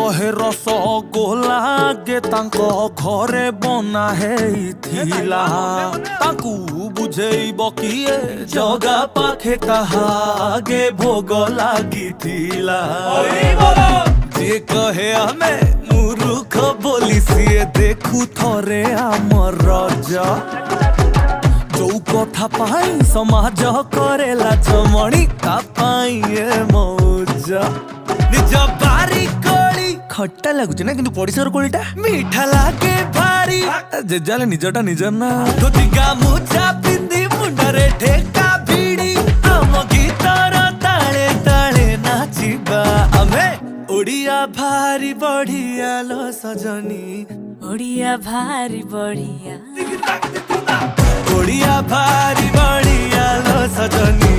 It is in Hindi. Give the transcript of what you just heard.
कहे रसगोला गे तांको घरे बना हेइथिला ताकू बुझेइब किए जगा पाखे ताहागे भोग लागिथिला जे कहे आमे मूर्ख बोली सिए देखू थरे आमर रजा जो कथा पाई समाज करेला चमणी ता पाई ए मौजा निज बारी कोली खट्टा लागुच ना किंतु पड़िसर कोलीटा मीठा लागे भारी जेजाले निजटा निजर ना धोती गामुछा पिंदी मुंडरे ठेका भिड़ी हम गीतर ताले ताले नाचिबा आमे ओडिया भारी बढ़िया लो सजनी ओडिया भारी बढ़िया ओडिया भारी बढ़िया लो सजनी